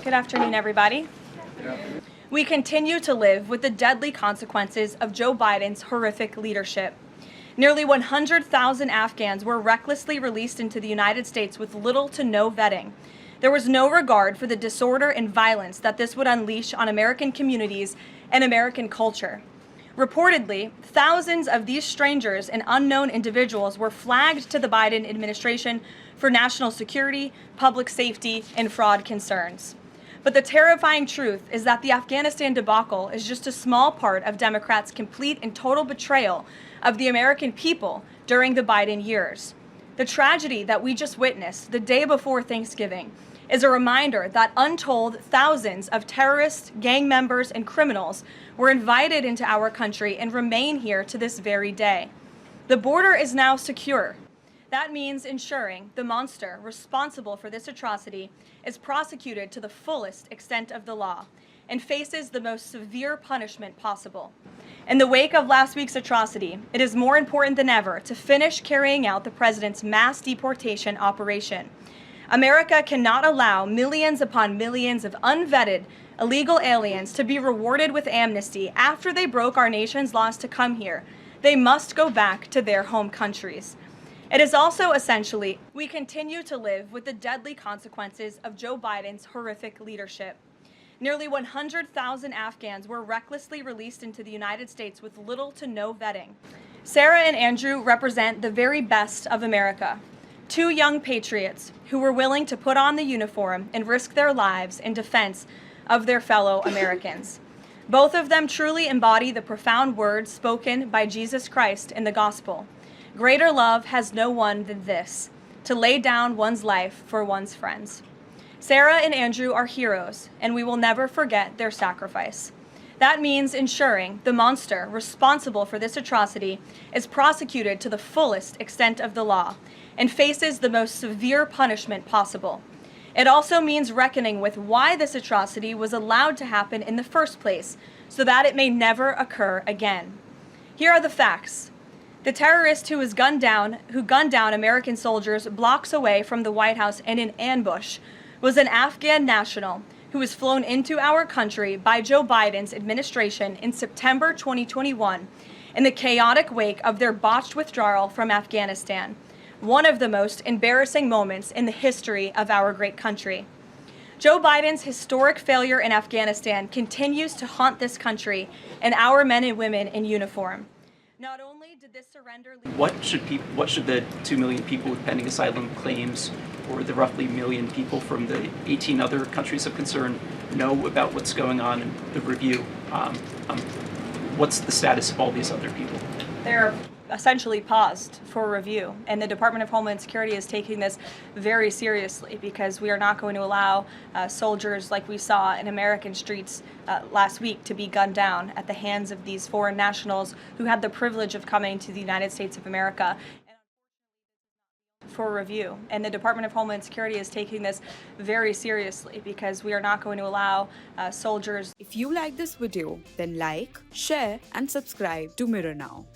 Good afternoon, everybody. We continue to live with the deadly consequences of Joe Biden's horrific leadership. Nearly 100,000 Afghans were recklessly released into the United States with little to no vetting. There was no regard for the disorder and violence that this would unleash on American communities and American culture. Reportedly, thousands of these strangers and unknown individuals were flagged to the Biden administration for national security, public safety, and fraud concerns. But the terrifying truth is that the Afghanistan debacle is just a small part of Democrats' complete and total betrayal of the American people during the Biden years. The tragedy that we just witnessed the day before Thanksgiving is a reminder that untold thousands of terrorists, gang members, and criminals were invited into our country and remain here to this very day. The border is now secure. That means ensuring the monster responsible for this atrocity is prosecuted to the fullest extent of the law and faces the most severe punishment possible. In the wake of last week's atrocity, it is more important than ever to finish carrying out the president's mass deportation operation. America cannot allow millions upon millions of unvetted illegal aliens to be rewarded with amnesty after they broke our nation's laws to come here. They must go back to their home countries. It is also essentially, we continue to live with the deadly consequences of Joe Biden's horrific leadership. Nearly 100,000 Afghans were recklessly released into the United States with little to no vetting. Sarah and Andrew represent the very best of America. Two young patriots who were willing to put on the uniform and risk their lives in defense of their fellow Americans. Both of them truly embody the profound words spoken by Jesus Christ in the gospel. Greater love has no one than this, to lay down one's life for one's friends. Sarah and Andrew are heroes, and we will never forget their sacrifice. That means ensuring the monster responsible for this atrocity is prosecuted to the fullest extent of the law and faces the most severe punishment possible. It also means reckoning with why this atrocity was allowed to happen in the first place, so that it may never occur again. Here are the facts. The terrorist who gunned down American soldiers blocks away from the White House in an ambush was an Afghan national who was flown into our country by Joe Biden's administration in September 2021 in the chaotic wake of their botched withdrawal from Afghanistan, one of the most embarrassing moments in the history of our great country. Joe Biden's historic failure in Afghanistan continues to haunt this country and our men and women in uniform. Not only did this surrender... What should the 2 million people with pending asylum claims or the roughly million people from the 18 other countries of concern know about what's going on in the review? What's the status of all these other people? They're essentially paused for review, and the Department of Homeland Security is taking this very seriously because we are not going to allow soldiers like we saw in American streets last week to be gunned down at the hands of these foreign nationals who had the privilege of coming to the United States of America for review. And the Department of Homeland Security is taking this very seriously because we are not going to allow soldiers. If you like this video, then like, share and subscribe to Mirror Now.